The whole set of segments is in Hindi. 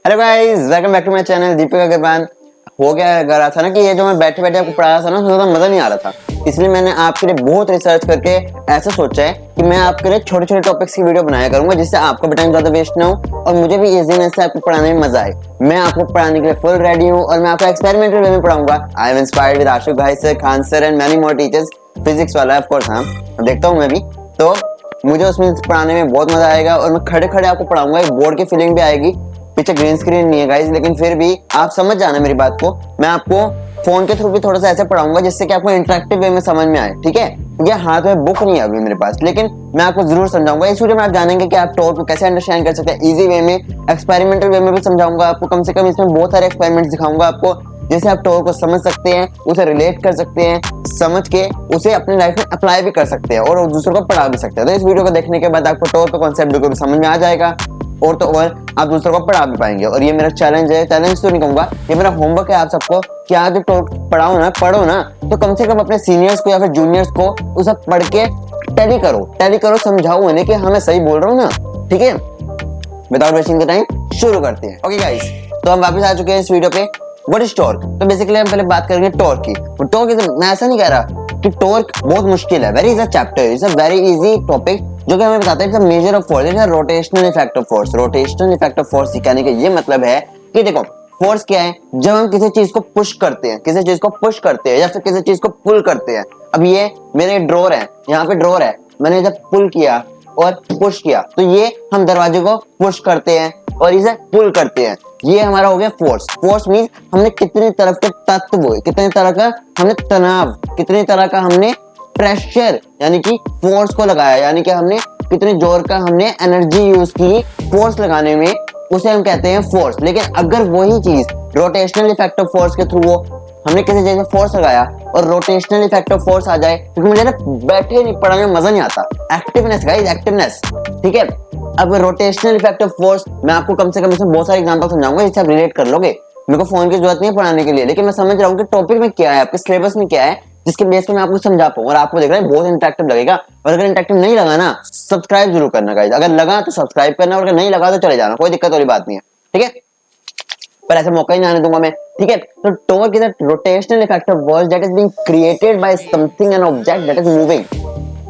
Hello guys, welcome back to my channel Deepak Agarwal. हो रहा था ना कि ये जो मैं बैठे बैठे आपको पढ़ा रहा था ना, उसमें मजा नहीं आ रहा था। इसलिए मैंने आपके लिए बहुत रिसर्च करके ऐसा सोचा है कि मैं आपके लिए छोटे छोटे टॉपिक्स की वीडियो बनाया करूंगा, जिससे आपका भी टाइम ज्यादा वेस्ट ना हो और मुझे भी इजीनेस से आपको पढ़ाने में मजा आए। मैं आपको पढ़ाने के लिए फुल रेडी हूँ और मैं आपको एक्सपेरिमेंटल वे में पढ़ाऊंगा। आई एम इंस्पायर्ड विद आशुक भाई sir, Khan sir and many more teachers. Physics वाला ऑफ कोर्स, हाँ देखता हूँ मैं भी। तो मुझे उसमें पढ़ाने में बहुत मजा आएगा और मैं खड़े खड़े आपको पढ़ाऊंगा, एक बोर्ड की फीलिंग भी आएगी। पीछे ग्रीन स्क्रीन नहीं है गाइस, लेकिन फिर भी आप समझ जाना मेरी बात को। मैं आपको फोन के थ्रू भी थोड़ा सा ऐसे पढ़ाऊंगा जिससे कि आपको इंटरेक्टिव वे में समझ में आए, ठीक है। क्योंकि हाथ में बुक नहीं है अभी मेरे पास, लेकिन मैं आपको जरूर समझाऊंगा। इस वीडियो में आप जानेंगे कि आप टॉर्क को कैसे अंडरस्टैंड कर सकते हैं इजी वे में, एक्सपेरिमेंटल वे में भी समझाऊंगा आपको। कम से कम इसमें बहुत सारे एक्सपेरिमेंट्स दिखाऊंगा आपको, जिससे आप टॉर्क को समझ सकते हैं, उसे रिलेट कर सकते हैं, समझ के उसे अपनी लाइफ में अप्लाई भी कर सकते हैं और दूसरों को पढ़ा भी सकते हैं। तो इस वीडियो को देखने के बाद आपको टॉर्क का कॉन्सेप्ट बिल्कुल समझ में आ जाएगा और तो और आप दूसरों को पढ़ा भी पाएंगे। और ये मेरा चैलेंज है, चैलेंज तो नहीं कहूंगा, ये मेरा होमवर्क है आप सबको कि आज जब पढ़ाओ ना तो कम से कम अपने सीनियर्स को या फिर जूनियर्स को उसे पढ़ के टैली करो, समझाओ उन्हें कि हाँ मैं सही बोल रहा हूँ ना, ठीक है। विदाउट वेस्टिंग द टाइम शुरू करते हैं। ओके गाइस, तो हम वापस आ चुके हैं इस वीडियो पे। What is torque? तो बेसिकली हम पहले बात करेंगे टॉर्क की। मैं ऐसा नहीं कह रहा कि टॉर्क बहुत मुश्किल है। Very is a chapter, is a very easy topic जो कि हमें बताता है it's a measure of force, it's a rotational effect of force. Rotational effect of force कहने का ये मतलब है कि देखो फोर्स क्या है, जब हम किसी चीज को पुश करते हैं, या फिर किसी चीज को पुल करते हैं। अब ये मेरे ड्रॉर है, यहाँ पे ड्रॉर है, मैंने जब पुल किया और पुश किया तो ये हम दरवाजे को पुश करते हैं और इसे पुल करते हैं। ये हमारा हो गया फोर्स। फोर्स मींस हमने कितनी तरफ के तत्व, कितने तरह का हमने तनाव, कितने तरह का हमने प्रेशर यानी कि फोर्स को लगाया, यानी कि हमने कितने जोर का हमने एनर्जी यूज की फोर्स लगाने में, उसे हम कहते हैं फोर्स। लेकिन अगर वही चीज रोटेशनल इफेक्ट ऑफ फोर्स के थ्रू हमने किसी जगह फोर्स लगाया और रोटेशनल इफेक्ट ऑफ फोर्स आ जाए, क्योंकि मुझे ना बैठे नहीं पढ़ाने में मजा नहीं आता। एक्टिवनेस गाइस, एक्टिवनेस, ठीक है। अब रोटेशनल इफेक्ट ऑफ फोर्स मैं आपको कम से कम इसमें बहुत सारे एग्जांपल समझाऊंगा जिससे आप रिलेट कर लोगे। मेरे को फोन की जरूरत नहीं है पढ़ाने के लिए, लेकिन मैं समझ रहा हूँ कि टॉपिक में क्या है, आपके सिलेबस में क्या है, जिसके बेस पे मैं आपको समझा पाऊँ और आपको देख रहा है बहुत इंटरेक्टिव लगेगा। और अगर इंटरेक्टिव नहीं लगा ना, सब्सक्राइब जरूर करना गाइस। अगर लगा तो सब्सक्राइब करना और अगर नहीं लगा तो चले जाना, कोई दिक्कत वाली बात नहीं है, ठीक है। पर ऐसा मौका ही नहीं आने दूंगा मैं, ठीक है। तो torque is a rotational effect of force that is being created by something, an object that is moving.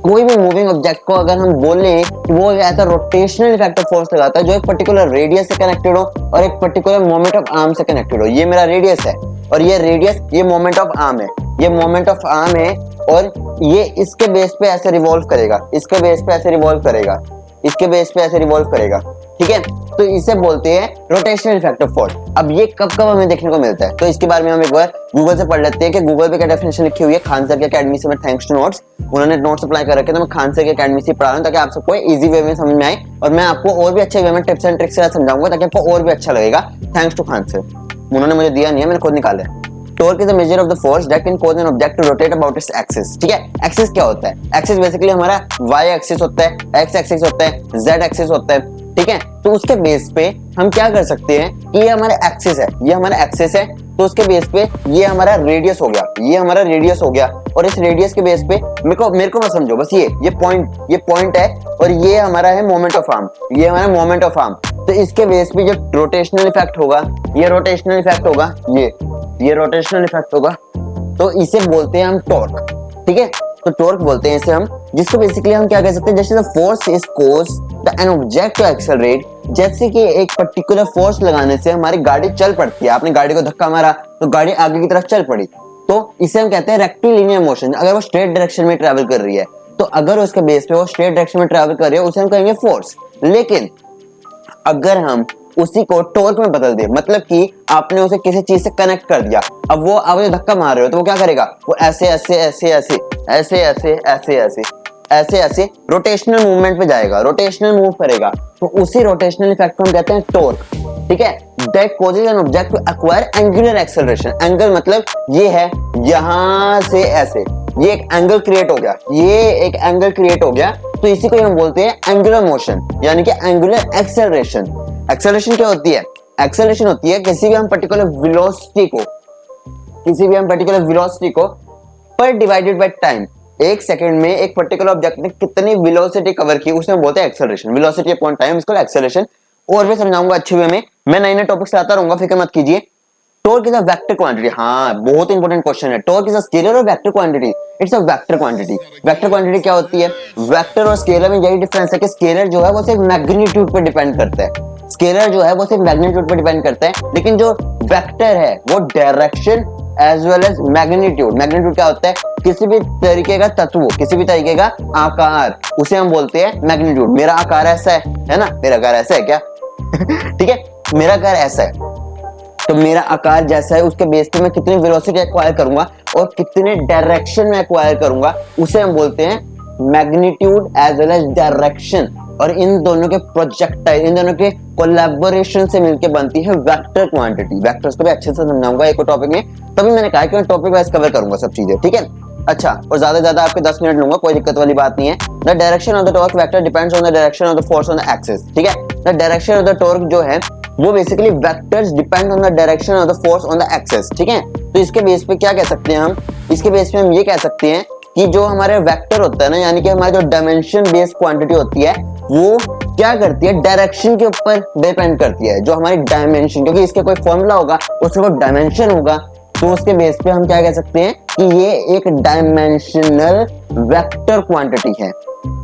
कोई भी मूविंग ऑब्जेक्ट को अगर हम बोले कि वो ऐसा रोटेशनल इफेक्ट ऑफ फोर्स लगाता है जो एक पर्टिकुलर रेडियस से कनेक्टेड हो और एक पर्टिकुलर मोमेंट ऑफ आर्म से कनेक्टेड हो। ये मेरा रेडियस है और ये रेडियस, ये मोमेंट ऑफ आर्म है, ये मोमेंट ऑफ आर्म है और ये इसके बेस पे ऐसे रिवॉल्व करेगा, इसके बेस पे ऐसे रिवॉल्व करेगा, इसके बेस पे ऐसे रिवॉल्व करेगा, ठीक है। तो इसे बोलते हैं रोटेशनल इफेक्ट ऑफ फोर्स। अब ये कब कब हमें देखने को मिलता है, तो इसके बारे में हम एक बार गूगल से पढ़ लेते हैं कि गूगल पे क्या डेफिनेशन लिखी हुई है। खान सर की अकेडमी से मैं थैंक्स टू नोट्स, उन्होंने नोट्स अप्लाई कर रखे, तो मैं खान सर की अकेडमी से पढ़ा रहा हूँ ताकि आप सबको इजी वे में समझ में आए और मैं आपको और भी अच्छे वे में टिप्स एंड ट्रिक्स समझाऊंगा ताकि आपको और भी अच्छा लगेगा। थैंक्स टू खान सर, उन्होंने मुझे दिया नहीं है, मैंने खुद निकाला है। Torque is the measure of the force that can cause an object to rotate about its axis, ठीक है। एक्सिस क्या होता है? एक्सिस बेसिकली हमारा वाई एक्सिस होता है, एक्स एक्सिस होता है, जेड एक्सिस होता है, ठीक है। तो उसके बेस पे हम क्या कर सकते हैं कि ये हमारा एक्सिस है, ये हमारा एक्सिस है, तो उसके बेस पे ये हमारा रेडियस हो गया, ये हमारा रेडियस हो गया और इस रेडियस के बेस पे मेरे को मत समझो, बस ये पॉइंट है और ये हमारा है मोमेंट ऑफ आर्म, ये हमारा मोमेंट ऑफ आर्म। तो इसके बेस पे जो रोटेशनल इफेक्ट होगा, ये रोटेशनल इफेक्ट होगा, ये रोटेशनल इफेक्ट होगा, तो इसे बोलते हैं हम टॉर्क, ठीक है। तो टॉर्क बोलते हैं इसे हम, जिसको बेसिकली हम क्या कह सकते हैं, जैसे the force is cause the an object to accelerate. जैसे कि एक पर्टिकुलर फोर्स लगाने से हमारी गाड़ी चल पड़ती है, आपने गाड़ी को धक्का मारा तो गाड़ी आगे की तरफ चल पड़ी, तो इसे हम कहते हैं रेक्टिलिनियर मोशन। अगर वो स्ट्रेट डायरेक्शन में ट्रैवल कर रही है तो अगर उसके बेस पे वो स्ट्रेट डायरेक्शन में ट्रैवल कर रही है उसे हम कहेंगे फोर्स। लेकिन अगर हम उसी को टॉर्क में बदल दे, मतलब कि आपने उसे किसी चीज से कनेक्ट कर दिया, अब वो आप धक्का मार रहे हो तो वो क्या करेगा, वो ऐसे ऐसे ऐसे ऐसे ऐसे ऐसे ऐसे ऐसे ऐसे ऐसे रोटेशनल मूवमेंट पे जाएगा, रोटेशनल मूव करेगा, तो उसी रोटेशनल इफेक्ट को हम कहते हैं टॉर्क, ठीक है। That causes an object to acquire angular acceleration. Angle मतलब ये है यहां से ऐसे, ये एक एंगल क्रिएट हो गया, ये एक एंगल क्रिएट हो गया, तो इसी को हम बोलते हैं एंगुलर मोशन यानी कि एंगुलर एक्सेलरेशन। एक्सेलरेशन क्या होती है? एक्सेलरेशन होती है किसी भी हम पर्टिकुलर वेलोसिटी को पर डिवाइडेड बाय टाइम, एक सेकंड में एक पर्टिकुलर ऑब्जेक्ट ने कितनी वेलोसिटी कवर की उसे हम बोलते हैं एक्सेलरेशन। वेलोसिटी अपॉन टाइम इसको एक्सेलरेशन। और भी समझाऊंगा अच्छे वे में। मैं नए नए टॉपिक्स लाता रहूंगा, फिक्र मत कीजिए। Torque is a vector quantity. हाँ, बहुत इंपॉर्टेंट क्वेश्चन है। टॉर्क इज अ स्केलर और vector quantity? It's a vector quantity. Vector quantity क्या होती है? वेक्टर और स्केलर में यही डिफरेंस है कि स्केलर जो है वो सिर्फ मैग्नीट्यूड पर डिपेंड करता है। स्केलर जो है वो सिर्फ मैग्नीट्यूड पर डिपेंड करता है, लेकिन जो वेक्टर है वो direction as well as magnitude. Magnitude क्या होता है? किसी भी तरीके का तत्व, किसी भी तरीके का आकार, उसे हम बोलते हैं मैग्नीट्यूड। मेरा आकार ऐसा है ना? मेरा आकार ऐसा है क्या? ठीक है, मेरा आकार ऐसा है, तो मेरा आकार जैसा है उसके बेस पे मैं कितनी वेलोसिटी एक्वायर करूंगा और कितने डायरेक्शन में एक्वायर करूंगा, उसे हम बोलते हैं magnitude as well as direction. और इन दोनों के प्रोजेक्टाइल, इन दोनों के कोलैबोरेशन से मिलकर बनती है वेक्टर क्वांटिटी। वेक्टर्स को भी अच्छे से समझाऊंगा एक टॉपिक में, तभी मैंने कहा कि मैं टॉपिक वाइज कवर करूंगा सब चीजें, ठीक है। अच्छा, और ज्यादा ज्यादा आपके 10 मिनट लूंगा, कोई दिक्कत वाली बात नहीं है। The direction of the torque vector depends on the direction of the force on the axis, ठीक है। The direction of the torque जो है वो basically vectors depend on the direction of the force on the axis, ठीक है। तो इसके बेस पे क्या कह सकते हैं हम? इसके बेस पे हम ये कह सकते हैं कि जो हमारे वेक्टर होता है ना, यानी कि हमारी जो डायमेंशन बेस्ड क्वांटिटी होती है, वो क्या करती है? डायरेक्शन के ऊपर डिपेंड करती है। जो हमारी डायमेंशन, क्योंकि इसके कोई फॉर्मूला होगा, उसका कोई डायमेंशन होगा, तो उसके बेस पे हम क्या कह सकते हैं कि ये एक डायमेंशनल वेक्टर क्वांटिटी है,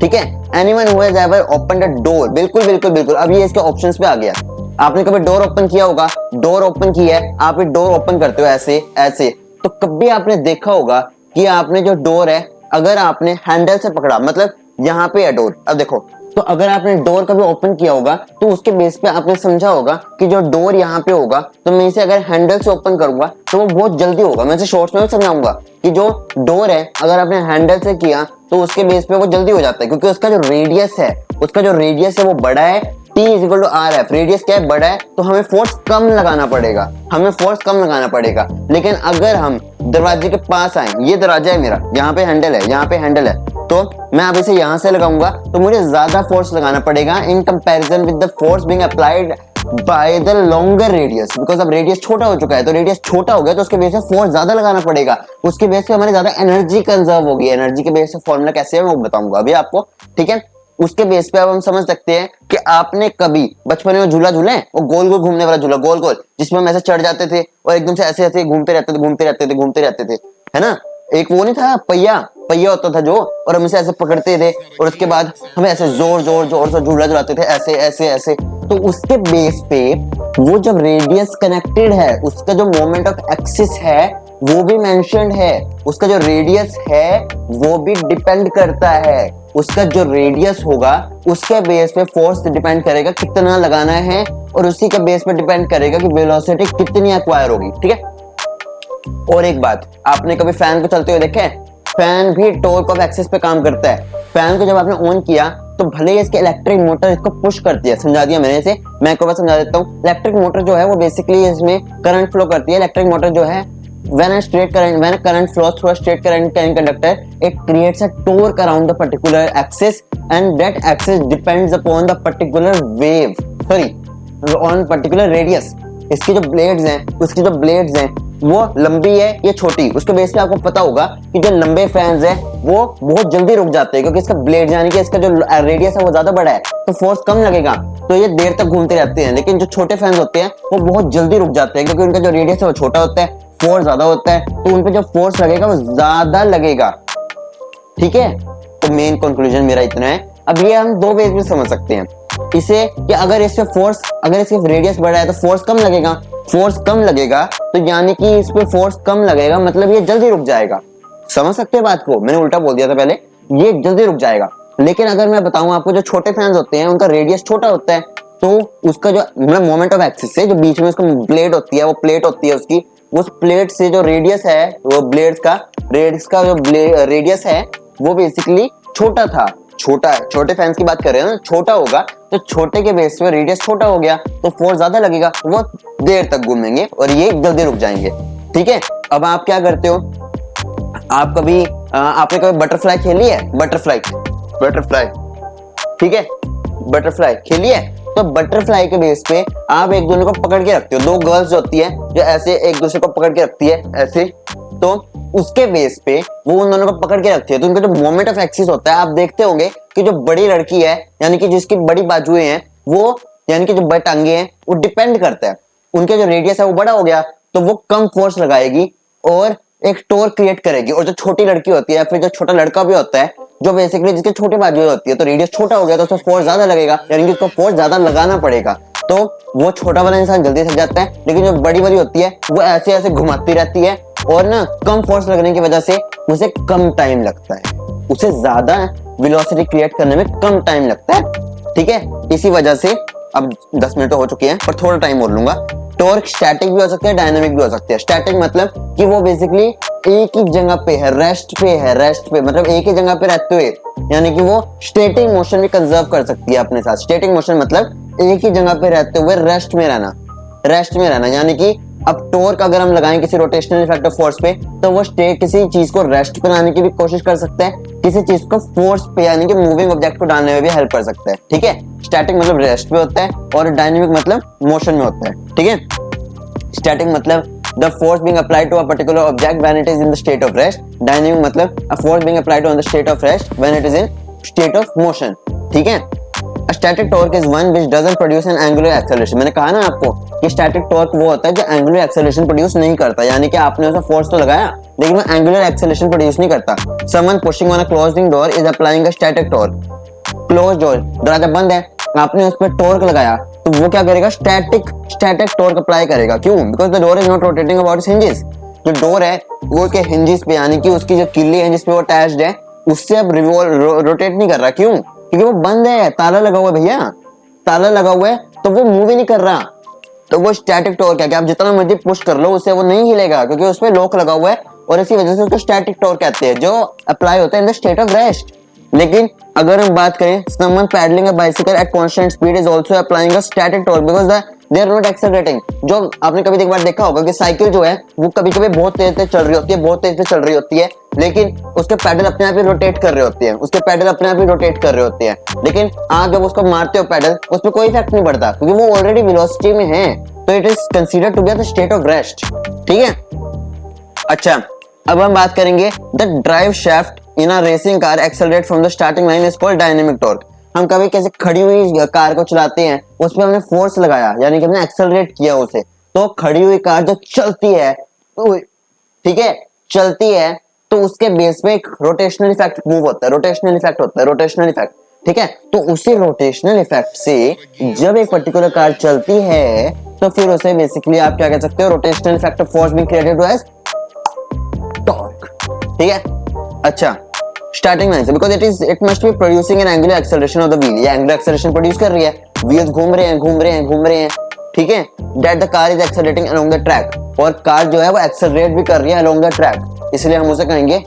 ठीक है। Anyone who has ever opened a door, बिल्कुल बिल्कुल बिल्कुल, अब ये इसके ऑप्शंस पे आ गया। आपने कभी डोर ओपन किया होगा, डोर ओपन किया है, आप ये डोर ओपन करते हो ऐसे ऐसे, तो कभी आपने देखा होगा कि आपने जो डोर है, अगर आपने हैंडल से पकड़ा, मतलब यहाँ पे है डोर, अब देखो, तो अगर आपने डोर कभी ओपन किया होगा तो उसके बेस पे आपने समझा होगा कि जो डोर यहाँ पे होगा, तो मैं इसे अगर हैंडल से ओपन करूंगा तो वो बहुत जल्दी होगा। मैं इसे शॉर्ट्स में भी समझाऊंगा कि जो डोर है अगर आपने हैंडल से किया तो उसके बेस पे वो जल्दी हो जाता है, क्योंकि उसका जो रेडियस है, वो बड़ा है। T is equal to R F, radius क्या है? बड़ा है, तो हमें फोर्स कम लगाना पड़ेगा, लेकिन अगर हम दरवाजे के पास आए, ये दरवाजा है मेरा, यहाँ पे हैंडल है, तो मैं अब इसे यहाँ से लगाऊंगा तो मुझे ज्यादा फोर्स लगाना पड़ेगा in comparison with the force being applied by the longer radius. Because अब रेडियस छोटा हो चुका है, तो रेडियस छोटा हो गया तो उसके बेस पे फोर्स ज्यादा लगाना पड़ेगा, उसके बेस पे हमारी ज्यादा एनर्जी कंजर्व होगी। एनर्जी के बेस पे फॉर्मूला कैसे है वो बताऊंगा अभी आपको, ठीक है। उसके बेस पे अब हम समझ सकते हैं कि आपने कभी बचपन में झूला झूले, वो गोल गोल घूमने वाला झूला, गोल गोल, जिसमें हम ऐसे चढ़ जाते थे और एकदम से ऐसे ऐसे घूमते रहते थे, है ना। एक वो नहीं था पहिया होता था जो, और हम इसे ऐसे पकड़ते थे और उसके बाद हमें ऐसे जोर से झूला झुलाते थे, ऐसे। तो उसके बेस पे वो जब रेडियस कनेक्टेड है, उसका जो मोमेंट ऑफ एक्सिस है वो भी मेंशन्ड है, उसका जो रेडियस है वो भी डिपेंड करता है। उसका जो रेडियस होगा उसके बेस पे फोर्स डिपेंड करेगा कितना लगाना है, और उसी के बेस पे डिपेंड करेगा कि वेलोसिटी कितनी एक्वायर होगी, ठीक है। और एक बात, आपने कभी फैन को चलते हुए देखा है? फैन भी टॉर्क ऑफ एक्सिस पे काम करता है। फैन को जब आपने ऑन किया तो भले ही इसके इलेक्ट्रिक मोटर इसको पुश करती है, समझा दिया मैंने इसे, मैं एक बार समझा देता हूँ। इलेक्ट्रिक मोटर जो है वो बेसिकली इसमें करंट फ्लो करती है। इलेक्ट्रिक मोटर जो है when a current flows through a straight current conductor, it creates a torque around the particular axis, and that axis depends upon the particular particular radius। इसकी जो ब्लेड्स हैं वो लंबी है या छोटी, उसके बेस पे आपको पता होगा कि जो लंबे फैंस हैं वो बहुत जल्दी रुक जाते हैं, क्योंकि इसका ब्लेड यानी कि इसका जो रेडियस है वो ज्यादा बड़ा है, तो फोर्स कम लगेगा, तो ये देर तक घूमते रहते हैं। लेकिन जो छोटे फैंस होते हैं वो बहुत जल्दी रुक जाते हैं, क्योंकि उनका जो रेडियस है वो छोटा होता है, फोर्स ज्यादा होता है, तो उन पे जो फोर्स लगेगा वो ज्यादा लगेगा, ठीक है। तो मेन कंक्लूजन मेरा इतना है। अब ये हम दो वेज में समझ सकते हैं इसे, कि अगर इसके रेडियस बड़ा है तो फोर्स कम लगेगा, तो यानी कि इस पे फोर्स कम लगेगा, मतलब ये जल्दी रुक जाएगा। समझ सकते हैं बात को? मैंने उल्टा बोल दिया था पहले, ये जल्दी रुक जाएगा। लेकिन अगर मैं बताऊं आपको, जो छोटे फैंस होते हैं उनका रेडियस छोटा होता है, तो उसका जो मतलब मोमेंट ऑफ एक्सिस से जो बीच में उसका ब्लेड होती है, वो प्लेट होती है उसकी, उस प्लेट से जो रेडियस है, वो ब्लेड्स का जो रेडियस है वो बेसिकली छोटा है। छोटे फैंस की बात कर रहे हैं ना, छोटा होगा, तो छोटे के बेस पे रेडियस छोटा हो गया तो फोर्स ज्यादा लगेगा, वो देर तक घूमेंगे और ये जल्दी रुक जाएंगे, ठीक है। अब आप क्या करते हो, आपने कभी बटरफ्लाई खेली है? बटरफ्लाई, ठीक है, बटरफ्लाई खेली है। तो बटरफ्लाई के बेस पे आप एक दूसरे को पकड़ के रखते हो, दो गर्ल्स होती है जो ऐसे एक दूसरे को पकड़ के रखती है ऐसे, तो उसके बेस पे वो उन दोनों को पकड़ के रखती है, तो उनका जो मोमेंट ऑफ एक्सिस होता है, आप देखते होंगे कि जो बड़ी लड़की है, यानी कि जिसकी बड़ी बाजुएं हैं, वो यानी कि जो बड़ी टांगे हैं वो डिपेंड करता है, उनके जो रेडियस है वो बड़ा हो गया तो वो कम फोर्स लगाएगी और एक टॉर्क क्रिएट करेगी। और जो छोटी लड़की होती है फिर जो छोटा लड़का भी होता है जो बेसिकली जिसके छोटे बाजू होती है तो रेडियस छोटा हो गया तो उसको फोर्स ज्यादा लगेगा, यानी कि उसको फोर्स ज्यादा लगाना पड़ेगा। तो वो छोटा वाला इंसान जल्दी थक जाता है, लेकिन जो बड़ी वाली होती है वो ऐसे ऐसे घुमाती रहती है और ना कम फोर्स लगने की वजह से उसे कम टाइम लगता है, उसे ज्यादा वेलोसिटी क्रिएट करने में कम टाइम लगता है। ठीक है, इसी वजह से अब 10 मिनट तो हो चुके हैं पर थोड़ा टाइम और लूंगा। टॉर्क स्टैटिक भी हो सकता है, डायनामिक भी हो सकती है। स्टैटिक मतलब कि वो बेसिकली एक ही जगह पे है, रेस्ट पे मतलब एक ही जगह पे रहते हुए, यानी कि वो स्टैटिक मोशन भी कंजर्व कर सकती है अपने साथ। स्टैटिक मोशन मतलब एक ही जगह पे रहते हुए रेस्ट में रहना, यानी कि अब टॉर्क अगर हम लगाएं किसी रोटेशनल इफेक्ट ऑफ फोर्स पे तो वो किसी चीज को रेस्ट पे लाने की भी कोशिश कर सकता है, किसी चीज को फोर्स पे यानी कि मूविंग ऑब्जेक्ट को डालने में भी हेल्प कर सकता है। ठीक है, स्टैटिक मतलब रेस्ट पे होता है और डायनेमिक मतलब मोशन में होता है। ठीक है, स्टैटिक मतलब the force being applied to a particular object when it is in the state of rest, dynamic मतलब a force being applied on the state of rest when it is in state of motion। ठीक है, a static torque is one which doesn't produce an angular acceleration। मैंने कहा ना आपको कि static torque वो होता है जो angular acceleration produce नहीं करता, यानी कि आपने उसे force तो लगाया लेकिन वो angular acceleration produce नहीं करता। someone pushing on a closing door is applying a static torque। closed door, दरवाजा बंद है, आपने उस पर टॉर्क लगाया तो वो क्या करेगा, स्टैटिक टॉर्क अप्लाई करेगा। क्यों? Because the door is not rotating about it's hinges. जो डोर है वो उसके हिंजेस पे यानी कि उसकी जो किल्ली है जिस पे वो अटैच्ड है उससे अब रोटेट नहीं कर रहा। क्यों? क्योंकि वो बंद है, ताला लगा हुआ है भैया, ताला लगा हुआ है तो वो मूव ही नहीं कर रहा। तो वो स्टैटिक टॉर्क है कि आप जितना मर्जी पुश कर लो उससे वो नहीं हिलेगा क्योंकि उसमें लॉक लगा हुआ है और इसी वजह से उसको स्टैटिक टॉर्क कहते हैं जो अप्लाई होता है इन द स्टेट ऑफ रेस्ट। लेकिन अगर हम बात करें someone paddling a bicycle at constant speed is also applying a static torque because they are not accelerating। जो आपने कभी एक बार देखा होगा कि साइकिल जो है वो कभी कभी बहुत तेज से चल रही होती है लेकिन उसके पैडल अपने आप ही रोटेट कर रहे होते हैं, लेकिन आप जब उसको मारते हो पैडल उस पर कोई इफेक्ट नहीं पड़ता क्योंकि वो ऑलरेडी वेलोसिटी में है, तो it is considered to be the state of rest. ठीक है, अच्छा अब हम बात करेंगे the drive shaft in a racing car accelerate from the starting line is called dynamic torque. हम कभी कैसे खड़ी हुई कार को चलाते हैं उस पर हमने फोर्स लगाया यानी कि हमने एक्सेलरेट किया उसे, तो खड़ी हुई कार जो चलती है, ठीक है, चलती है तो उसके बेस पे एक रोटेशनल इफेक्ट मूव होता है, रोटेशनल इफेक्ट। ठीक है, तो उसी रोटेशनल इफेक्ट से जब एक पर्टिकुलर कार चलती है तो फिर उसे बेसिकली आप क्या कह सकते हो, rotational effect of force being created as torque. ठीक है, अच्छा स्टार्टिंग लाइन से because it must be producing an angular acceleration of the wheel, ये एंगुलर एक्सेलरेशन प्रोड्यूस कर रही है, व्हील्स घूम रहे हैं। ठीक है, that the car is accelerating along the track, और कार जो है वो एक्सेलरेट भी कर रही है अलोंग द ट्रैक, इसलिए हम उसे कहेंगे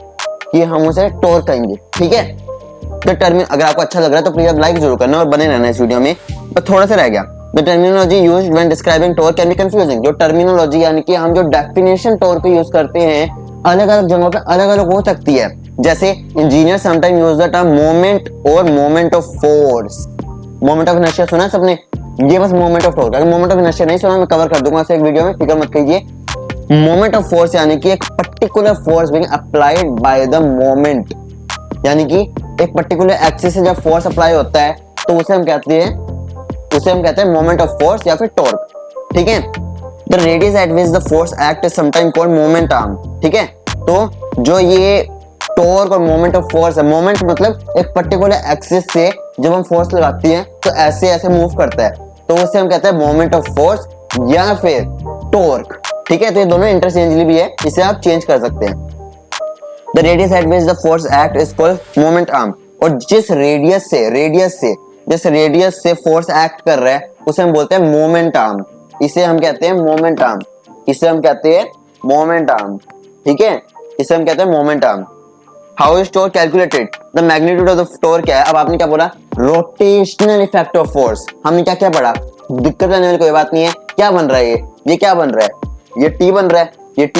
कि हम उसे टॉर्क कहेंगे। ठीक है, तो टर्मिन अगर आपको अच्छा लग रहा है तो प्लीज आप लाइक जरूर करना और बने रहना इस वीडियो में। पर थोड़ा सा रह गया, the terminology used when describing torque can be confusing. जो टर्मिनोलॉजी यानी कि हम जो डेफिनेशन टॉर्क को यूज करते हैं अलग अलग जगहों पे अलग अलग हो सकती है। जैसे engineer sometime use the term moment और moment of force. Moment of inertia सुना है सबने, ये बस मोमेंट ऑफ टॉर्क। अगर मोमेंट ऑफ इनर्शिया नहीं सुना मैं कवर कर दूंगा एक वीडियो में, फिक्र मत कीजिए। मोमेंट ऑफ फोर्स यानी कि एक particular force being applied by the moment, यानी कि एक पर्टिकुलर एक्सिस से जब फोर्स अप्लाई होता है तो उसे हम कहते हैं मोमेंट ऑफ फोर्स या फिर टॉर्क। ठीक है, the radius eight which the force act is sometime called moment arm. ठीक है, तो जो ये टॉर्क और मोमेंट ऑफ फोर्स है, मोमेंट मतलब एक पर्टिकुलर एक्सिस से जब हम फोर्स लगाते हैं तो ऐसे ऐसे मूव करता है, तो उसे हम कहते हैं मोमेंट ऑफ फोर्स या फिर टॉर्क। ठीक है, तो ये दोनों इंटरचेंजेबल भी है, इसे आप चेंज कर सकते हैं। The radius eight which the force act is called moment arm, और जिस रेडियस से फोर्स एक्ट कर रहा है उसे हम बोलते हैं मोमेंट आर्म, इसे हम कहते हैं मोमेंट आर्म। ठीक है, इसे हम कहते हैं moment arm. How is torque calculated, the magnitude of the torque क्या है। अब आपने क्या बोला, रोटेशनल इफेक्ट ऑफ फोर्स। हमने क्या क्या पढ़ा, दिक्कत करने वाली कोई बात नहीं है। क्या बन रहा है ये क्या बन रहा है, ये टी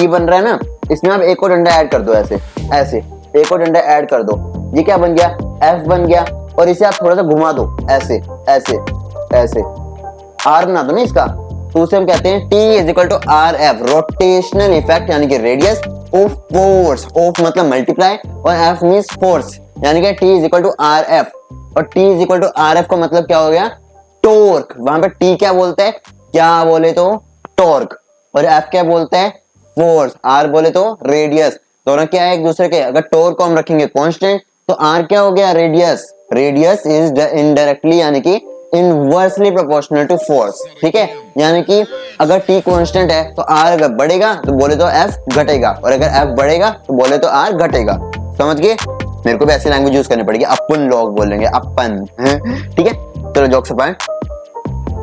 बन रहा है ना, इसमें आप एक और डंडा ऐड कर दो, ऐसे एक और डंडा ऐड कर दो, ये क्या बन गया, एफ बन गया, और इसे आप थोड़ा सा घुमा दो ऐसे आर बना दो ना इसका, तो उसे हम कहते हैं T is equal to R F, rotational effect यानी कि रेडियस ऑफ फोर्स, ऑफ मतलब मल्टीप्लाई और एफ मींस फोर्स, यानी कि T is equal to R F, और T is equal to R F का मतलब क्या हो गया, टॉर्क, वहां पे टी क्या बोलते हैं, क्या बोले तो टॉर्क, और एफ क्या बोलते हैं फोर्स, आर बोले तो रेडियस। दोनों क्या है एक दूसरे के, अगर टॉर्क को हम रखेंगे कांस्टेंट तो आर क्या हो गया रेडियस, रेडियस इज इनडायरेक्टली यानी कि इनवर्सली प्रोपोर्शनल टू फोर्स, ठीक है। यानी कि अगर टी कांस्टेंट है तो आर अगर बढ़ेगा तो बोले तो एफ घटेगा, और अगर एफ बढ़ेगा तो बोले तो आर घटेगा। समझ गए, मेरे को भी ऐसी लैंग्वेज यूज करनी पड़ेगी, अपन लोग बोलेंगे अपन, ठीक है। चलो जोक से पाए,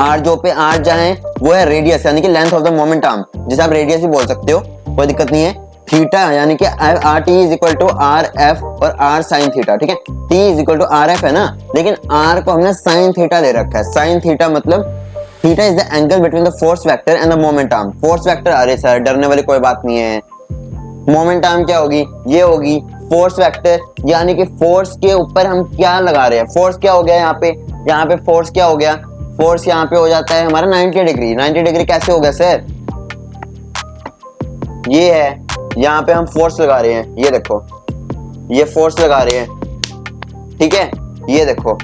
आर जो पे आर जाए वो है रेडियस यानी कि length of the moment arm, जिसे आप रेडियस भी बोल सकते हो, कोई दिक्कत नहीं है। थीटा यानी कि R T is equal to R F और आर साइन थीटा, ठीक है। T is equal to R F है ना, लेकिन आर को हमने साइन थीटा दे रखा है। साइन थीटा मतलब theta is the angle between the force vector and the moment arm. Force vector, अरे सर डरने वाली कोई बात नहीं है। मोमेंट आर्म क्या होगी, ये होगी फोर्स वेक्टर, यानी कि फोर्स के ऊपर हम क्या लगा रहे हैं, फोर्स क्या हो गया यहाँ पे फोर्स क्या हो गया, फोर्स यहाँ पे हो जाता है हमारा 90 डिग्री। 90 डिग्री कैसे हो गया सर, ये है यहाँ पे हम फोर्स लगा रहे हैं, ये देखो ये फोर्स लगा रहे हैं, ठीक है। ये देखो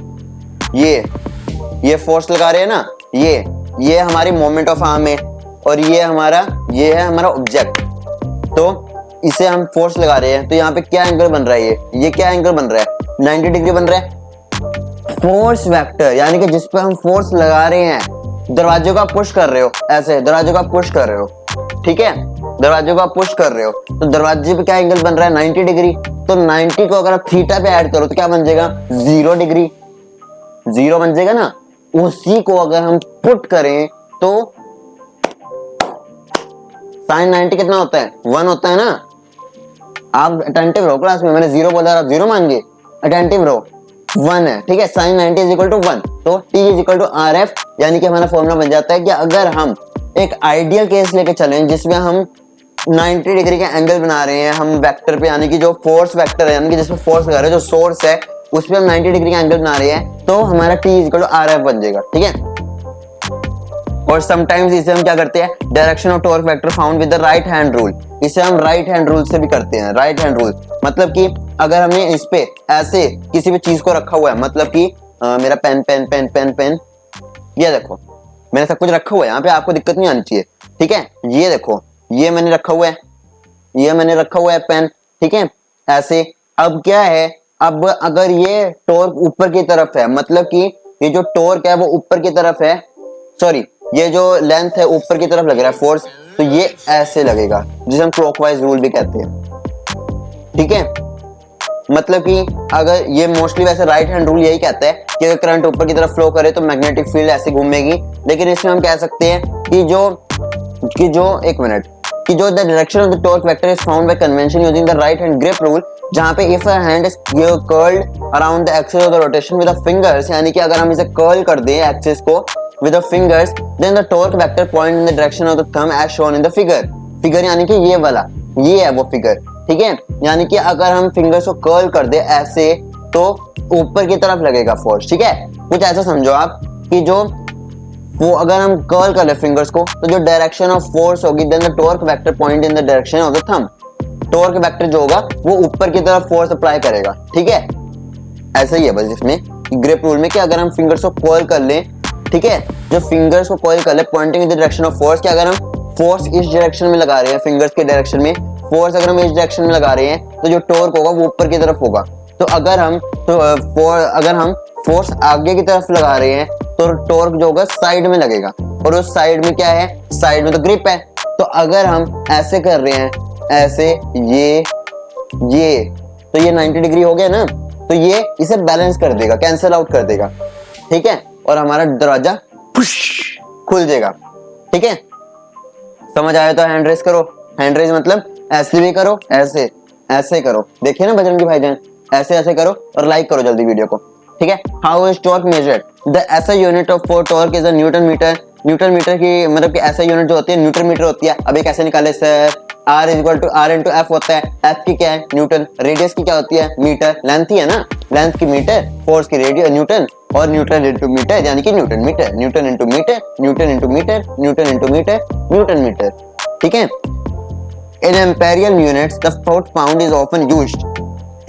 ये फोर्स लगा रहे हैं ना, ये हमारी मोमेंट ऑफ आर्म है, और ये है हमारा ऑब्जेक्ट। तो इसे हम फोर्स लगा रहे हैं, तो यहाँ पे क्या एंगल बन रहा है, ये क्या एंगल बन रहा है, 90 डिग्री बन रहा है। फोर्स वेक्टर यानी कि जिस पे हम फोर्स लगा रहे हैं, दरवाजे को आप पुश कर रहे हो, ऐसे दरवाजे को आप पुश कर रहे हो, ठीक है, दरवाजे को आप पुश कर रहे हो, तो दरवाजे पे क्या एंगल बन रहा है 90 डिग्री। तो 90 को अगर आप थीटा पे ऐड करो तो क्या बन जाएगा 0 डिग्री, 0 बन जाएगा ना। उसी को अगर हम पुट करें तो साइन 90 कितना होता है 1 होता है ना। आप अटेंटिव रहो क्लास में, मैंने 0 बोला, आप 0 मान गए, अटेंटिव रहो, 1 है, ठीक है। साइन 90 इज इक्वल टू 1, तो T is equal to R F, यानी कि हमारा फॉर्मूला बन जाता है कि अगर हम एक आइडियल केस लेके चलें जिसमें हम 90 डिग्री का एंगल बना रहे हैं हम वेक्टर पे, यानी कि जो फोर्स वेक्टर है, यानी कि जिसमें फोर्स लगा रहे हैं, जो सोर्स है उसमें हम 90 डिग्री का एंगल बना रहे हैं, तो हमारा T is equal to R F बन जाएगा, ठीक है। और समटाइम्स इसे हम क्या करते हैं, direction of torque vector found with the right hand rule, इसे हम राइट हैंड रूल से भी करते हैं। राइट हैंड रूल मतलब कि अगर हमने इस पे ऐसे किसी भी चीज को रखा हुआ है, मतलब कि मेरा pen pen pen pen pen, ये देखो मैंने सब कुछ रखा हुआ है यहाँ पे, आपको दिक्कत नहीं आनी चाहिए, ठीक है। ये देखो ये मैंने रखा हुआ है, ये मैंने रखा हुआ है पेन, ठीक है, ऐसे। अब क्या है, अब अगर ये टॉर्क ऊपर की तरफ है, मतलब कि ये जो टॉर्क है वो ऊपर की तरफ है, सॉरी ये जो लेंथ है ऊपर की तरफ लग रहा है फोर्स, तो ये ऐसे लगेगा, जिसे हम क्लॉकवाइज रूल भी कहते हैं, ठीक है। मतलब कि अगर ये मोस्टली वैसे राइट हैंड रूल यही कहता है कि अगर करंट ऊपर की तरफ फ्लो करे तो मैग्नेटिक फील्ड ऐसे घूमेगी, लेकिन इसमें हम कह सकते हैं कि जो एक मिनट कि जो the direction of the torque vector is found by convention using the right hand grip rule, जहां पे if a hand is curled around the axis of the rotation with the fingers, यानी कि अगर हम इसे कर्ल कर दें एक्सिस को with the fingers, then the torque vector point in the direction of the thumb as shown in the figure. Figure यानी कि ये वाला, ये है वो फिगर, ठीक है। यानी कि अगर हम फिंगर्स को कर्ल कर दे ऐसे तो ऊपर की तरफ लगेगा फोर्स, ठीक है। कुछ ऐसा समझो आप कि जो वो अगर हम कर्ल कर ले फिंगर्स को, तो जो डायरेक्शन ऑफ फोर्स होगी, then the torque vector point in the direction of the thumb. Torque vector जो होगा वो ऊपर की तरफ फोर्स अप्लाई करेगा, ठीक है। ऐसा ही है बस इसमें ग्रिप रूल में कि अगर हम फिंगर्स को कर्ल कर लें, ठीक है, जो फिंगर्स को कॉइल कर ले pointing in the direction of force, कि अगर हम फोर्स इस डायरेक्शन में लगा रहे हैं, फिंगर्स के डायरेक्शन में फोर्स अगर हम इस डायरेक्शन में लगा रहे हैं, तो जो टॉर्क होगा वो ऊपर की तरफ होगा। तो अगर हम फोर्स आगे की तरफ लगा रहे हैं तो टॉर्क जो होगा साइड में लगेगा, और उस साइड में क्या है, साइड में तो ग्रिप है। तो अगर हम ऐसे कर रहे हैं, ऐसे ये तो ये 90 डिग्री हो गया ना, तो ये इसे बैलेंस कर देगा, कैंसिल आउट कर देगा, ठीक है, और हमारा दरवाजा खुल जाएगा, ठीक है। समझ आया तो हैंड रेस करो। हैंड रेस मतलब ऐसे भी करो, ऐसे करो, देखिए ना बजरंगी भाईजान, ऐसे करो और लाइक करो जल्दी वीडियो को, ठीक है। How is torque measured, the SI unit of for torque is a newton metre. Newton metre की मतलब कि एसआई यूनिट जो होती है न्यूटन मीटर होती है। अब एक ऐसे निकाले sir, R is equal to R into F होता है, एफ की क्या है न्यूटन, रेडियस की क्या होती है मीटर, लेंथ ही है ना, लेंथ की मीटर, फोर्स की रेडियस न्यूटन, और न्यूटन इंटू मीटर यानी कि newton metre, newton into metre, newton into metre, newton into metre, newton metre, ठीक है। In imperial units the foot pound is often used.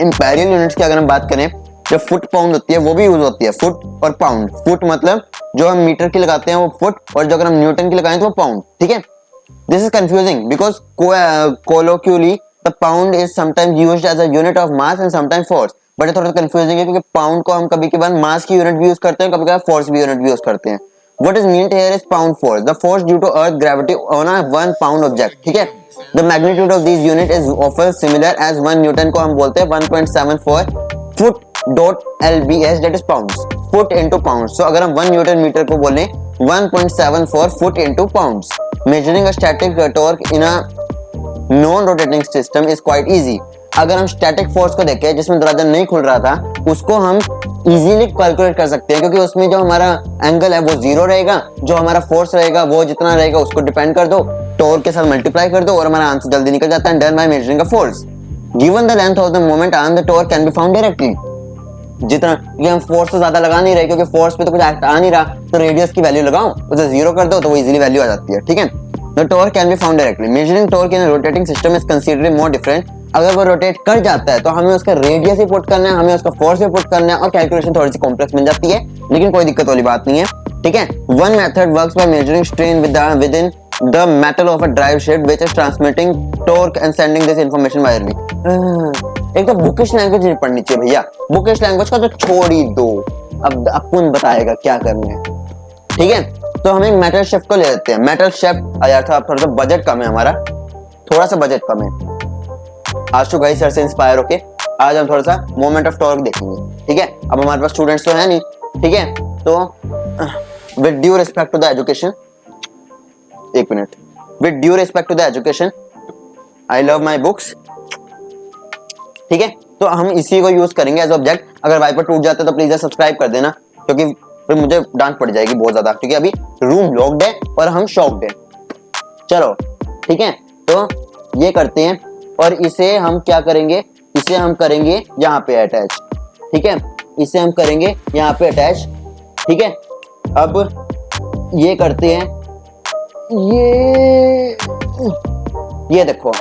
Imperial units की अगर हम बात करें, जो फुट पाउंड होती है वो भी यूज होती है, फुट और पाउंड। फुट मतलब जो हम मीटर की लगाते हैं वो फुट, और जो अगर हम न्यूटन की लगाएं तो वो पाउंड, ठीक है। This is confusing because colloquially the pound is sometimes used as a unit of mass and sometimes force, but ये थोड़ा कंफ्यूजिंग है क्योंकि पाउंड को हम कभी कभार मास की यूनिट भी यूज करते हैं, कभी कभार फोर्स भी यूनिट भी यूज करते हैं। What is meant here is pound force, the force due to earth gravity on a 1 pound object, ठीक है। The magnitude of these unit is often similar as 1 Newton को हम बोलते हैं 1.74 foot dot lbs, that is pounds, foot into pounds। so अगर हम 1 न्यूटन मीटर को बोलें 1.74 foot into pounds। measuring a static torque in a non rotating system is quite easy. अगर हम स्टैटिक फोर्स को देखें जिसमें दरवाजा नहीं खुल रहा था, उसको हम इजीली कैलकुलेट कर सकते हैं, क्योंकि उसमें जो हमारा एंगल है वो जीरो रहेगा, जो हमारा फोर्स रहेगा वो जितना रहेगा उसको डिपेंड कर दो, टॉर्क के साथ मल्टीप्लाई कर दो और हमारा आंसर जल्दी निकल जाता है। Done by measuring a force given the length of the moment arm the torque can be found directly. जितना ये हम फोर्स तो ज्यादा लगा नहीं रहे क्योंकि फोर्स पे तो कुछ एक्ट आ नहीं रहा, तो रेडियस की वैल्यू लगाओ, उसे जीरो कर दो तो वो इजीली वैल्यू आ जाती है, ठीक है। The torque can be found directly. Measuring torque in a rotating system is considerably more different. अगर वो रोटेट कर जाता है तो हमें उसका रेडियस ही पुट करना है, हमें उसका फोर्स भी पुट करना है, और कैलकुलेशन थोड़ी सी कॉम्प्लेक्स बन जाती है, लेकिन कोई दिक्कत वाली बात नहीं है, ठीक है। One method works by measuring strain within the metal of a drive shaft which is transmitting torque and sending this information wirely. एक तो बुकिश लैंग्वेज नहीं पढ़नी चाहिए भैया, बुकिश लैंग्वेज का तो छोड़ ही दो, अब अपन बताएगा क्या करना है, ठीक है। तो हम एक मेटल शेफ्ट को ले लेते हैं। मेटल शेफ्ट यार थोड़ा सा बजट कम है हमारा, थोड़ा सा बजट कम है। आज तो गाइस सर से इंस्पायर होके आज हम थोड़ा सा मोमेंट ऑफ टॉर्क देखेंगे, ठीक है। अब हमारे पास स्टूडेंट्स तो है नहीं, ठीक है, तो with due respect to the education, एक minute, with due respect to the education I love my books, ठीक है। तो हम इसी को यूज करेंगे एज ऑब्जेक्ट। अगर वाइपर टूट जाता है तो प्लीज सब्सक्राइब कर देना, क्योंकि फिर मुझे डांट पड़ जाएगी बहुत ज्यादा, क्योंकि अभी रूम लॉक्ड है और हम शॉक्ड है। चलो ठीक है, तो ये करते हैं और इसे हम क्या करेंगे, इसे हम करेंगे यहाँ पे अटैच, ठीक है, इसे हम करेंगे यहाँ पे अटैच, ठीक है। अब ये करते हैं, ये देखो,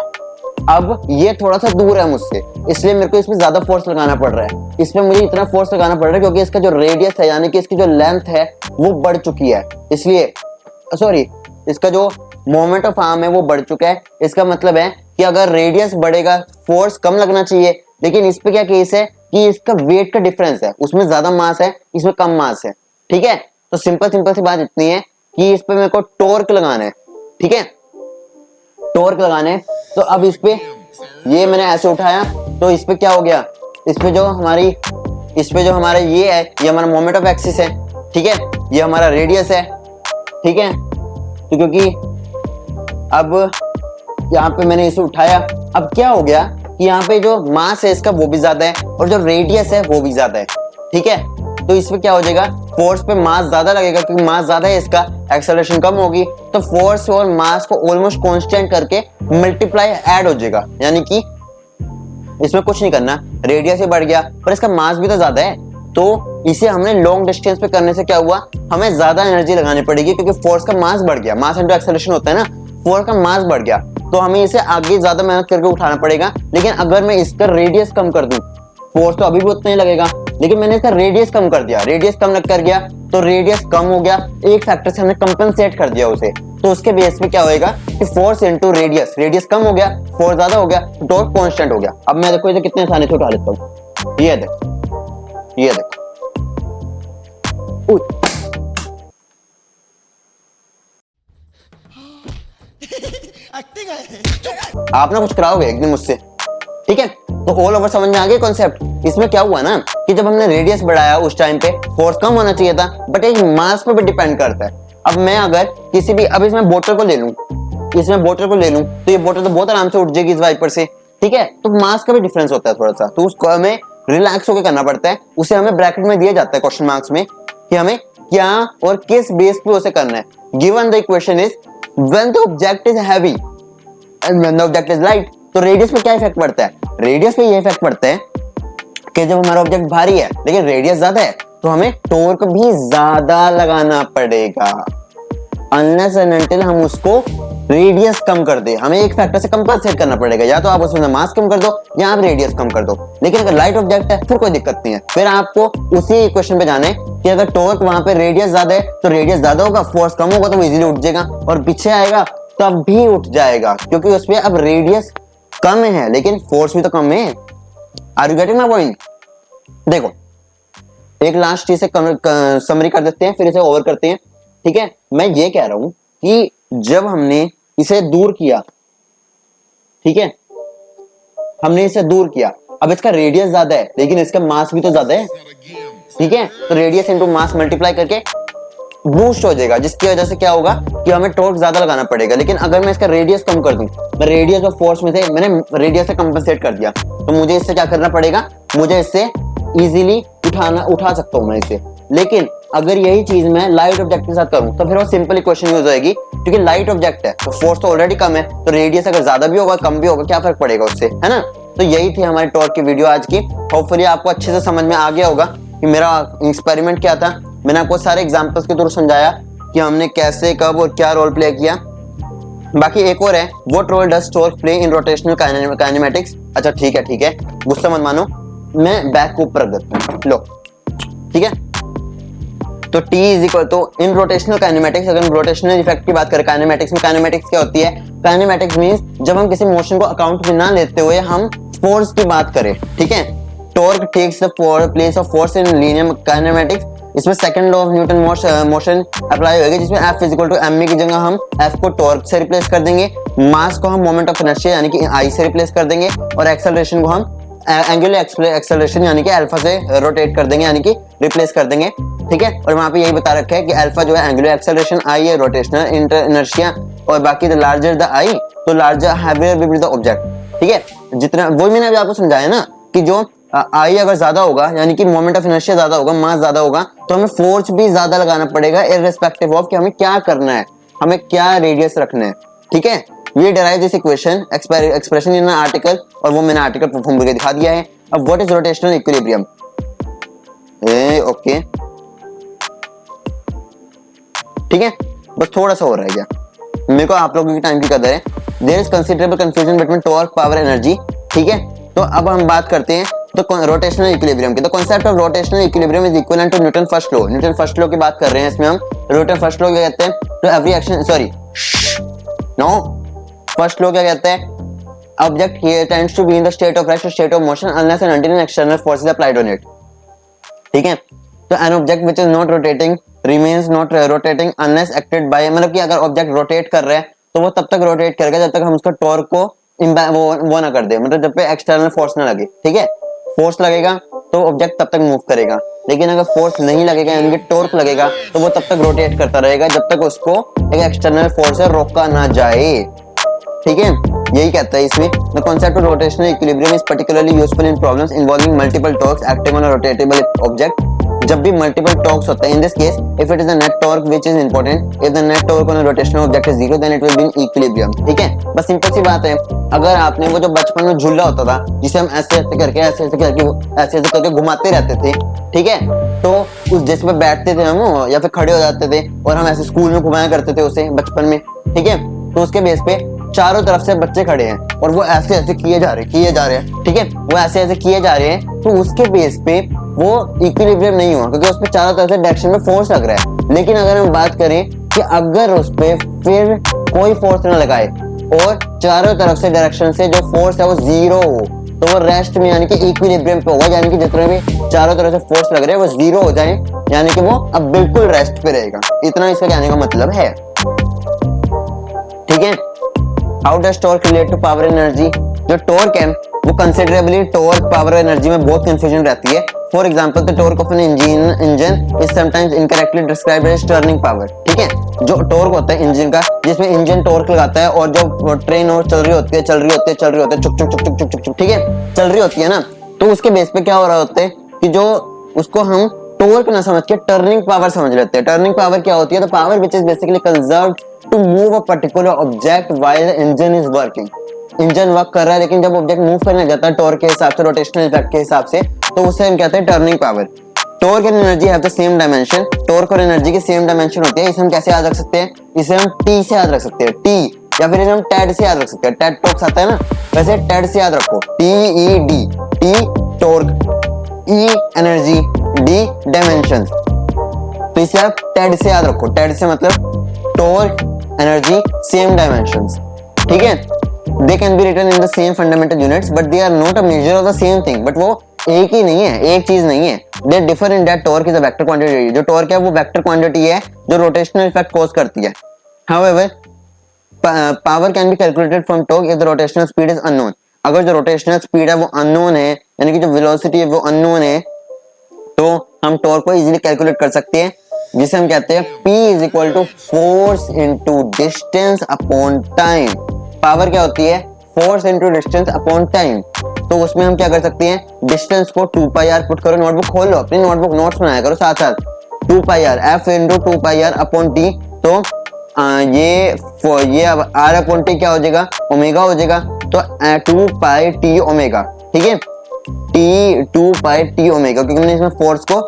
अब ये थोड़ा सा दूर है मुझसे, इसलिए मेरे को इसमें ज्यादा फोर्स लगाना पड़ रहा है। इसमें मुझे इतना फोर्स लगाना पड़ रहा है क्योंकि इसका जो रेडियस है, यानी कि इसकी जो लेंथ है वो बढ़ चुकी है, इसलिए सॉरी, इसका जो मोमेंट ऑफ आर्म है वो बढ़ चुका है। इसका मतलब है कि अगर रेडियस बढ़ेगा फोर्स कम लगना चाहिए, लेकिन इस पे क्या केस है कि इसका वेट का डिफरेंस है, उसमें ज्यादा मास है, इसमें कम मास है, ठीक है। तो सिंपल सी बात इतनी है कि इस पे मेरे को टॉर्क लगाना है, ठीक है, टॉर्क लगाने। तो अब इस पे ये मैंने ऐसे उठाया तो इस पे क्या हो गया, इस पे जो हमारा ये है, ये हमारा मोमेंट ऑफ एक्सिस है, ठीक है, ये हमारा रेडियस है, ठीक है। तो क्योंकि अब यहाँ पे मैंने इसे उठाया, अब क्या हो गया कि यहाँ पे जो मास है इसका वो भी ज्यादा है और जो रेडियस है वो भी ज्यादा है, ठीक है। तो इसमें क्या हो जाएगा, फोर्स पे मास ज्यादा लगेगा क्योंकि मास ज्यादा है, इसका एक्सेलरेशन कम होगी, तो फोर्स और मास को ऑलमोस्ट कांस्टेंट करके मल्टीप्लाई ऐड हो जाएगा, यानी कि इसमें कुछ नहीं करना, रेडियस ही बढ़ गया पर इसका मास भी तो ज्यादा है। तो इसे हमने लॉन्ग डिस्टेंस पे करने से क्या हुआ, हमें ज्यादा एनर्जी लगानी पड़ेगी क्योंकि फोर्स का मास बढ़ गया, मास इनटू एक्सेलरेशन होता है ना, फोर्स का मास बढ़ गया, तो हमें इसे आगे ज्यादा मेहनत करके उठाना पड़ेगा। लेकिन अगर मैं इसका रेडियस कम कर दूं, फोर्स तो अभी भी उतना ही लगेगा, लेकिन मैंने इसका रेडियस कम कर दिया, रेडियस कम कर गया तो रेडियस कम हो गया, एक फैक्टर से हमने कंपेंसेट कर दिया उसे, तो उसके बेस पे क्या होएगा कि फोर्स इनटू रेडियस, रेडियस कम हो गया, फोर्स ज्यादा हो गया, टॉर्क कांस्टेंट हो गया। अब मैं देखो इसे कितने आसानी से उठा लेता हूं, ये देखो, ये देखो, आप ना कुछ कराओगे एक दिन मुझसे, ठीक है। तो ऑल ओवर समझ में आ गया कॉन्सेप्ट। इसमें क्या हुआ ना कि जब हमने रेडियस बढ़ाया उस टाइम पे फोर्स कम होना चाहिए था, बट एक मास पे भी डिपेंड करता है। अब मैं अगर किसी भी, अब इसमें बोतल को ले लूं, तो ये बोतल तो बहुत आराम से उठ जाएगी इस वाइपर से, ठीक है। तो मास का भी डिफरेंस होता है थोड़ा सा, तो उसको हमें रिलैक्स होकर करना पड़ता है, उसे हमें ब्रैकेट में दिया जाता है क्वेश्चन मार्क्स में कि हमें क्या और किस बेस पे उसे करना है। Given the equation is when the object is heavy and when the object is light, तो रेडियस पे क्या इफेक्ट पड़ता है, रेडियस पे ये इफेक्ट पड़ता है कि जब हमारा ऑब्जेक्ट भारी है लेकिन रेडियस ज्यादा है तो हमें टॉर्क भी ज्यादा लगाना पड़ेगा, अनलेस एंड अनटिल हम उसको रेडियस कम कर दे, हमें एक फैक्टर से कंपनसेट करना पड़ेगा, या तो आप उसमें मास कम कर दो या आप रेडियस कम कर दो। लेकिन अगर लाइट ऑब्जेक्ट है फिर कोई दिक्कत नहीं है, फिर आपको उसी इक्वेशन पे जाना है कि अगर टॉर्क वहां पे रेडियस ज्यादा है तो रेडियस ज्यादा होगा, फोर्स कम होगा तो वो इजीली उठ जाएगा, और पीछे आएगा तब भी उठ जाएगा, क्योंकि उसमें अब रेडियस कम है लेकिन फोर्स भी तो कम है। Are you getting my point? देखो एक लास्ट चीज से समरी कर देते हैं, फिर इसे ओवर करते हैं। ठीक है, मैं ये कह रहा हूं कि जब हमने इसे दूर किया, ठीक है, हमने इसे दूर किया, अब इसका रेडियस ज्यादा है लेकिन इसका मास भी तो ज्यादा है, ठीक है, तो रेडियस इनटू मास मल्टीप्लाई करके बूस्ट हो जाएगा, जिसकी वजह से क्या होगा कि हमें टॉर्क ज्यादा लगाना पड़ेगा। लेकिन अगर मैं इसका रेडियस कम कर दूं, मैं रेडियस और फोर्स में से मैंने रेडियस से कंपनसेट कर दिया, तो मुझे इससे क्या करना पड़ेगा, मुझे इससे इजीली उठा सकता हूं मैं इसे। लेकिन अगर यही चीज मैं लाइट ऑब्जेक्ट के साथ करूं तो फिर वो सिंपल इक्वेशन यूज होएगी, क्योंकि लाइट ऑब्जेक्ट है तो फोर्स तो ऑलरेडी कम है, तो रेडियस अगर ज्यादा भी होगा कम भी होगा क्या फर्क पड़ेगा उससे, है ना। तो यही थी हमारी टॉर्क की वीडियो आज की। होपफुली आपको अच्छे से समझ में आ गया होगा कि मेरा एक्सपेरिमेंट क्या था। मैंने आपको सारे एग्जांपल्स के थ्रू समझाया कि हमने कैसे कब और क्या रोल प्ले किया। बाकी एक और है, what role does torque play in rotational kinematics. अच्छा ठीक है, गुस्सा मत मानो, मैं बैक को ऊपर रख देता हूं, लो ठीक है। तो T is equal to in rotational kinematics, अगर रोटेशनल इफेक्ट की बात करें काइनेमेटिक्स में, काइनेमेटिक्स क्या होती है, काइनेमेटिक्स मींस जब हम किसी मोशन को अकाउंट में ना लेते हुए हम फोर्स की बात करें, ठीक है। Torque takes the place of force in linear kinematics. इसमें second law of newton motion apply होगी, जिसमें F is equal to mv की जगह हम F को टॉर्क से रिप्लेस कर देंगे, मास को हम मोमेंट ऑफ इनर्शिया यानी कि I से रिप्लेस कर देंगे, और एक्सेलरेशन को हम एंगुलर एक्सेलरेशन यानी कि अल्फा से रोटेट कर देंगे, यानी कि रिप्लेस कर देंगे, ठीक है। और वहां पे यही बता रखा है कि अल्फा जो है एंगुलर एक्सेलरेशन, आई है रोटेशनल इनर्शिया, और बाकी द लार्जर द आई तो larger heavier will be the object, ठीक है। जितना वो मैंने अभी आपको समझाया ना कि जो आई अगर ज्यादा होगा यानी कि मोमेंट ऑफ इनर्शिया ज्यादा होगा, मास ज्यादा होगा, तो हमें फोर्स भी ज्यादा लगाना पड़ेगा इररिस्पेक्टिव ऑफ कि हमें क्या करना है, हमें क्या रेडियस रखना है, ठीक है। We derive this equation expression in an article, और वो मैंने आर्टिकल परफॉर्म करके दिखा दिया है। अब what is rotational equilibrium, okay ठीक है, बस थोड़ा सा हो रहा है क्या, मेरे को आप लोगों की टाइम की कदर है। There is considerable confusion between torque power energy, ठीक है। तो अब हम बात करते हैं तो रोटेशनल इक्विलिब्रियम की। The concept of rotational equilibrium is equivalent to Newton first law. Newton first law की बात कर रहे हैं इसमें हम। न्यूटन फर्स्ट लॉ क्या कहते हैं, तो every action no first law क्या कहता है, object tends to be in the state of rest और state of motion unless and until an external force is applied on it, ठीक है। तो an object which is not rotating remains not rotating unless acted by, मतलब कि अगर ऑब्जेक्ट रोटेट कर रहा है तो वो तब तक रोटेट करेगा जब तक हम उसका टॉर्क को वो ना कर दे, मतलब जब पे एक्सटर्नल फोर्स ना लगे, ठीक है। फोर्स लगेगा तो ऑब्जेक्ट तब तक मूव करेगा, लेकिन अगर फोर्स नहीं लगेगा यानी कि टॉर्क लगेगा तो वो तब तक रोटेट करता रहेगा जब तक उसको एक एक्सटर्नल फोर्स से रोका ना जाए, ठीक है। यही कहता है इसमें। The concept of rotational equilibrium is particularly useful in problems involving multiple torques acting on a rotatable object. जब भी मल्टीपल टॉर्क्स होते हैं, in this case if it is the net torque which is important, if the net torque on a rotational object is zero then it will be in equilibrium, ठीक है। बस सिंपल सी बात है, अगर आपने वो जो बचपन में झूला होता था जिसे हम ऐसे ऐसे करके ऐसे करके घुमाते रहते थे, ठीक है, तो उस जिस पे बैठते थे हम या फिर खड़े हो जाते थे और हम ऐसे स्कूल में घुमाया करते थे उसे बचपन में, ठीक है। तो उसके बेस पे चारों तरफ से बच्चे खड़े हैं और वो ऐसे ऐसे किए जा रहे हैं, ठीक है, वो ऐसे ऐसे किए जा रहे हैं, तो उसके बेस पे वो इक्विलिब्रियम नहीं हुआ क्योंकि उसपे चारों तरफ से डायरेक्शन में फोर्स लग रहा है। लेकिन अगर हम बात करें कि अगर उसपे फिर कोई फोर्स ना लगाए और चारों तरफ से डायरेक्शन से जो फोर्स है वो जीरो हो, तो वो रेस्ट में यानी कि इक्विलिब्रियम पे होगा, यानी कि जितने भी चारों तरफ से फोर्स लग रहे हैं वो जीरो हो जाए, यानी कि वो अब बिल्कुल रेस्ट पे रहेगा। इतना इसका कहने का मतलब है, ठीक है। How does torque relate to power energy, जो टॉर्क है वो कंसिडरेबली टॉर्क पावर एनर्जी में बहुत कंफ्यूजन रहती है। For example the torque of an engine is sometimes incorrectly described as turning power, ठीक है। जो टॉर्क होता है इंजन का, जिसमें इंजन टॉर्क लगाता है और जो ट्रेन और चल रही होती है चुक चुक चुक चुक चुक चुक, ठीक है, चल रही होती है ना, तो उसके बेस पे क्या हो रहा होता है कि जो उसको हम टॉर्क ना समझ के टर्निंग पावर समझ लेते हैं। टर्निंग पावर क्या होती है, तो power which is basically conserved to move a particular object while engine is working. Engine work कर रहा है लेकिन जब ऑब्जेक्ट मूव करने जाता है टॉर्क के हिसाब से, रोटेशनल इफेक्ट के हिसाब से, तो उसे हम कहते हैं turning power. Torque and energy have the same dimension, torque और एनर्जी की सेम डायमेंशन होती है। इसे हम कैसे याद रख सकते हैं, इसे हम टी से याद रख सकते हैं। टी या फिर इसे हम टेड से याद रख सकते हैं, टेड टॉक्स आता है ना, वैसे टेड से याद रखो, TED, T torque, E energy, D dimensions. तो इसे आप टेड से याद रखो, टेड से मतलब टॉर्क, एनर्जी, सेम डायमेंशंस, ठीक है। They can be written in the same fundamental units but they are not a measure of the same thing, but वो एक ही नहीं है, एक चीज नहीं है। They differ in that torque is a vector quantity, जो टॉर्क है वो वेक्टर क्वांटिटी है जो रोटेशनल इफेक्ट कॉज करती है। However power can be calculated from torque if the rotational speed is unknown. अगर जो रोटेशनल स्पीड है वो अननोन है, यानी कि जो वेलोसिटी है वो अननोन है, तो हम टॉर्क को इजीली कैलकुलेट कर सकते हैं, जिसे हम कहते हैं P is equal to force into distance upon time. Power क्या होती है? Force into distance upon time. तो उसमें हम क्या कर सकते हैं, डिस्टेंस को 2 पाई आर पुट करो, नोटबुक खोल लो, अपनी नोटबुक नोट्स बनाया करो साथ साथ। 2 pi r F into 2 pi r upon t, तो ये अब R अपॉन टी क्या हो जाएगा, ओमेगा हो जाएगा। तो 2 पाई टी ओमेगा, ठीक है, T 2 पाई टी ओमेगा, क्योंकि मैंने इसमें फोर्स को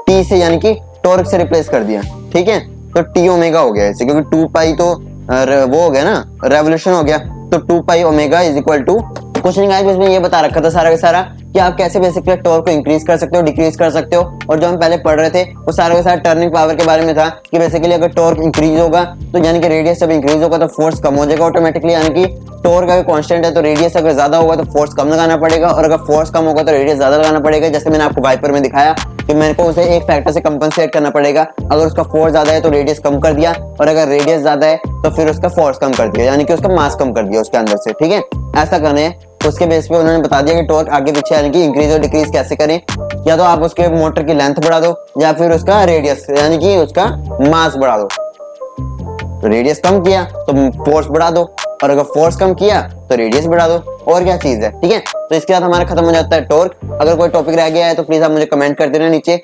T से यानी कि टॉर्क से रिप्लेस कर दिया, ठीक है। तो टी ओमेगा हो गया इससे, क्योंकि 2 पाई तो वो हो गया ना, रेवोल्यूशन हो गया। तो 2 pi omega is equal to, कुछ नहीं गाइस, इसमें ये बता रखा था सारा का सारा कि आप कैसे बेसिकली टॉर्क को इंक्रीज कर सकते हो, डिक्रीज कर सकते हो। और जो हम पहले पढ़ रहे थे वो सारा का सारा टर्निंग पावर के बारे में था कि बेसिकली अगर टॉर्क इंक्रीज होगा तो यानी कि रेडियस जब इंक्रीज होगा तो फोर्स कम हो जाएगा ऑटोमेटिकली, यानी कि टॉर्क अगर कांस्टेंट है तो रेडियस अगर ज्यादा होगा तो फोर्स कम लगाना पड़ेगा, और अगर फोर्स कम होगा तो रेडियस ज्यादा लगाना पड़ेगा। जैसे मैंने आपको वाइपर में दिखाया कि मेरे को उसे एक फैक्टर से कंपनसेट करना पड़ेगा, अगर उसका फोर्स ज्यादा है तो रेडियस कम कर दिया, और अगर रेडियस ज्यादा है तो फिर उसका फोर्स कम कर दिया, यानी कि उसका मास कम कर दिया उसके अंदर से, ठीक है। ऐसा करना है, उसके बेस पे उन्होंने बता दिया कि टॉर्क आगे पीछे यानी कि इंक्रीज और डिक्रीज कैसे करें। या तो आप उसके मोटर की लेंथ बढ़ा दो, या फिर उसका रेडियस यानी कि उसका मास बढ़ा दो। तो रेडियस कम किया तो फोर्स बढ़ा दो, और अगर फोर्स कम किया तो रेडियस बढ़ा दो, और क्या चीज है, ठीक है। तो इसके बाद हमारा खत्म हो जाता है टॉर्क। अगर कोई टॉपिक रह गया है तो प्लीज आप मुझे कमेंट कर देना नीचे।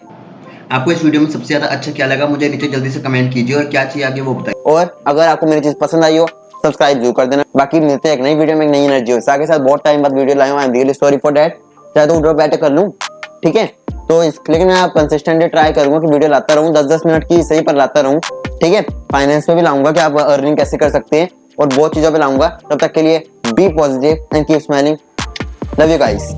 आपको इस वीडियो में सबसे ज्यादा अच्छा क्या लगा, मुझे नीचे जल्दी से कमेंट कीजिए, और क्या चाहिए आगे वो बताइए। और अगर आपको मेरी चीज पसंद आई हो सब्सक्राइब जरूर कर देना। बाकी मिलते हैं एक नई वीडियो में एक नई एनर्जी हो साथ के साथ। बहुत टाइम बाद वीडियो लाया हूं, I am really sorry for that. चाहे तो उठो बैठे कर लूं, ठीक है। तो लेकिन मैं आप कंसिस्टेंटली ट्राई करूंगा कि वीडियो लाता रहूं, 10-10 मिनट की सही पर लाता रहूं, ठीक है। फाइनेंस पे भी लाऊंगा कि आप अर्निंग कैसे कर सकते हैं, और बहुत चीजों पे लाऊंगा। तब तक के लिए be positive and keep smiling. Love you guys.